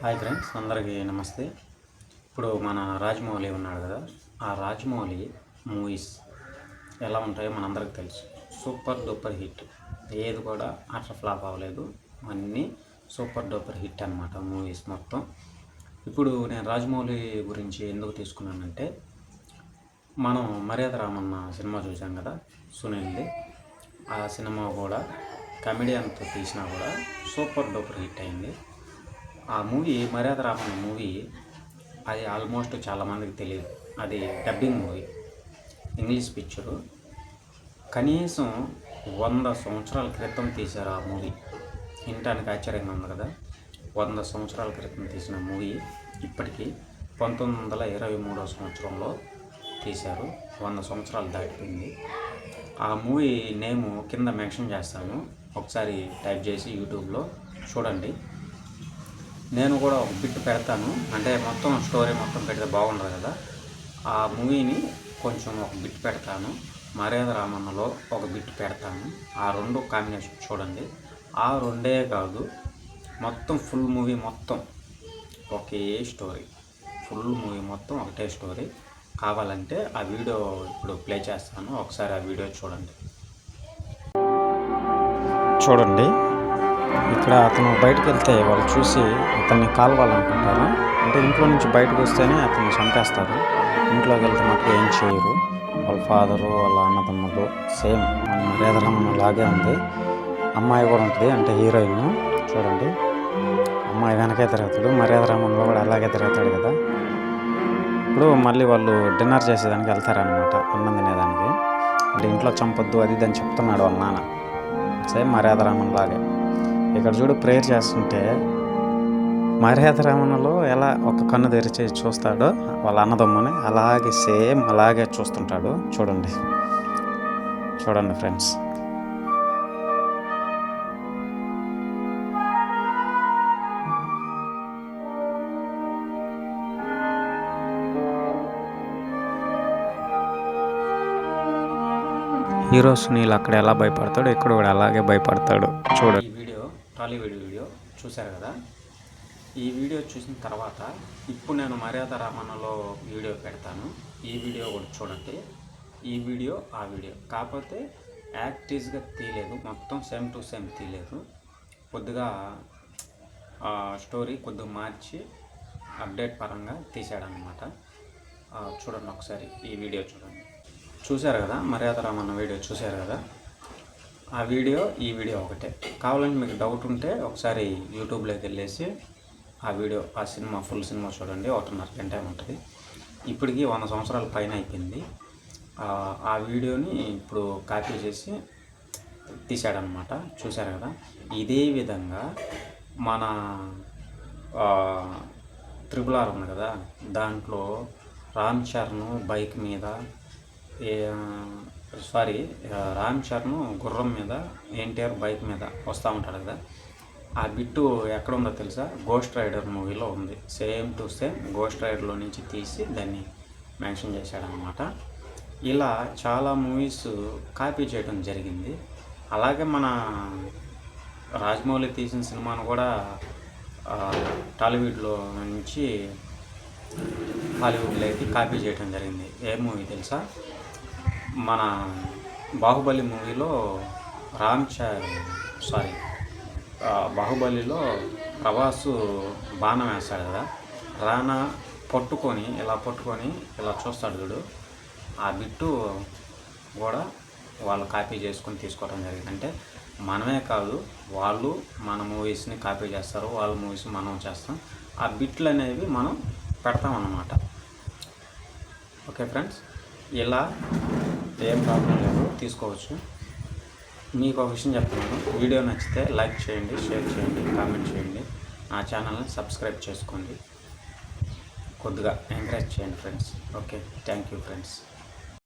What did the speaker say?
Hi friends, అందరికీ నమస్తే. ఇప్పుడు మన రాజమౌళి ఉన్నాడు కదా, ఆ రాజమౌళి మూవీస్ ఎలా ఉంటాయో మనందరికి తెలుసు. సూపర్ డూపర్ హిట్, ఏది కూడా అట్లా ఫ్లాప్ అవ్వలేదు, అన్నీ సూపర్ డూపర్ హిట్ అనమాట మూవీస్ మొత్తం. ఇప్పుడు నేను రాజమౌళి గురించి ఎందుకు తీసుకున్నానంటే, మనం మర్యాద రామన్న సినిమా చూసాం కదా సునీల్ది. ఆ సినిమా కూడా కమెడియన్తో తీసినా కూడా సూపర్ డూపర్ హిట్ అయింది. ఆ మూవీ మర్యాద రామన్న మూవీ అది ఆల్మోస్ట్ చాలామందికి తెలియదు. అది డబ్బింగ్ మూవీ, ఇంగ్లీష్ పిక్చరు. కనీసం 100 సంవత్సరాల క్రితం తీశారు ఆ మూవీ. వినటానికి ఆశ్చర్యంగా ఉంది కదా. 100 సంవత్సరాల క్రితం తీసిన మూవీ ఇప్పటికీ 1923 సంవత్సరంలో తీశారు. 100 సంవత్సరాలు దాటిపోయింది. ఆ మూవీ నేము కింద మెన్షన్ చేస్తాను, ఒకసారి టైప్ చేసి యూట్యూబ్లో చూడండి. నేను కూడా ఒక బిట్ పెడతాను, అంటే మొత్తం స్టోరీ మొత్తం పెడితే బాగుండదు కదా. ఆ మూవీని కొంచెం ఒక బిట్ పెడతాను, మర్యాద రామన్నలో ఒక బిట్ పెడతాను. ఆ రెండు కాంబినేషన్ చూడండి. ఆ రెండే కాదు, మొత్తం ఫుల్ మూవీ మొత్తం ఒకే స్టోరీ, ఫుల్ మూవీ మొత్తం ఒకటే స్టోరీ. కావాలంటే ఆ వీడియో ఇప్పుడు ప్లే చేస్తాను, ఒకసారి ఆ వీడియో చూడండి. ఇక్కడ అతను బయటకు వెళ్తే వాళ్ళు చూసి అతన్ని కాల్వాలనుకుంటారు. అంటే ఇంట్లో నుంచి బయటకు వస్తేనే అతన్ని చంపేస్తారు. ఇంట్లోకి వెళ్తే మటుకు ఏం చేయరు. వాళ్ళ ఫాదరు, వాళ్ళ అన్నదమ్ములు సేమ్ మన మర్యాద రామన్న లాగే ఉంది. అమ్మాయి కూడా ఉంటుంది, అంటే హీరోయిన్. చూడండి, అమ్మాయి వెనకే తిరుగుతాడు, మర్యాద రామన్నలో కూడా అలాగే తిరుగుతాడు కదా. ఇప్పుడు మళ్ళీ వాళ్ళు డిన్నర్ చేసేదానికి వెళ్తారనమాట, అన్నం తినేదానికి. అంటే ఇంట్లో చంపొద్దు అది ఇది అని చెప్తున్నాడు వాళ్ళ నాన్న, సేమ్ మర్యాద రామన్న లాగే. ఇక్కడ చూడు, ప్రేయర్ చేస్తుంటే మర్యాద రామన్నలో ఎలా ఒక కన్ను తెరిచి చూస్తాడో వాళ్ళ అన్నదమ్ముని, అలాగే సేమ్ అలాగే చూస్తుంటాడు. చూడండి ఫ్రెండ్స్. హీరో సునీల్ అక్కడ ఎలా భయపడతాడు, ఇక్కడ కూడా అలాగే భయపడతాడు. చూడండి. ఈ వీడియో టాలీవుడ్ వీడియో చూశారు కదా. ఈ వీడియో చూసిన తర్వాత ఇప్పుడు నేను మర్యాద రామన్నలో వీడియో పెడతాను, ఈ వీడియో కూడా చూడండి. ఈ వీడియో ఆ వీడియో కాకపోతే యాక్టీస్గా తీయలేదు, మొత్తం సేమ్ టు సేమ్ తీయలేదు. కొద్దిగా స్టోరీ కొద్దిగా మార్చి అప్డేట్ పరంగా తీసాడనమాట. చూడండి ఒకసారి ఈ వీడియో చూడండి. చూశారు కదా, మర్యాద రామన్న వీడియో చూశారు కదా. ఆ వీడియో ఈ వీడియో ఒకటే. కావాలంటే మీకు డౌట్ ఉంటే ఒకసారి యూట్యూబ్లోకి వెళ్ళేసి ఆ వీడియో, ఆ సినిమా ఫుల్ సినిమా చూడండి, 1.5 గంట ఉంటుంది. ఇప్పటికీ 100 సంవత్సరాల పైన అయిపోయింది. ఆ వీడియోని ఇప్పుడు కాపీ చేసి తీశాడనమాట. చూశారు కదా. ఇదే విధంగా మన RRR ఉంది కదా, దాంట్లో రామ్ చరణ్ బైక్ మీద, రామ్ చరణ్ గుర్రం మీద, ఎన్టీఆర్ బైక్ మీద వస్తూ ఉంటాడు కదా. ఆ బిట్టు ఎక్కడ ఉందో తెలుసా? గోస్ట్ రైడర్ మూవీలో ఉంది. సేమ్ టు సేమ్ గోస్ట్ రైడర్లో నుంచి తీసి దాన్ని మెన్షన్ చేశాడనమాట. ఇలా చాలా మూవీస్ కాపీ చేయడం జరిగింది. అలాగే మన రాజమౌళి తీసిన సినిమాను కూడా టాలీవుడ్లో నుంచి హాలీవుడ్లోకి కాపీ చేయడం జరిగింది. ఏ మూవీ తెలుసా? మన బాహుబలి మూవీలో బాహుబలిలో ప్రభాస్ బాణం వేస్తాడు కదా, రానా పట్టుకొని ఇలా చూస్తాడు చూడు. ఆ బిట్టు కూడా వాళ్ళు కాపీ చేసుకొని తీసుకోవడం జరిగింది. అంటే మనమే కాదు, వాళ్ళు మన మూవీస్ని కాపీ చేస్తారు, వాళ్ళ మూవీస్ మనం చేస్తాం. ఆ బిట్లు అనేవి మనం పెడతాం అన్నమాట. ఓకే ఫ్రెండ్స్, ఇలా ఏం ప్రాబ్లం లేదు, తీసుకోవచ్చు. మీకు ఒక విషయం చెప్తున్నాను, వీడియో నచ్చితే లైక్ చేయండి, షేర్ చేయండి, కామెంట్ చేయండి, నా ఛానల్ని సబ్స్క్రైబ్ చేసుకోండి, కొద్దిగా ఎంకరేజ్ చేయండి friends. Okay, thank you friends.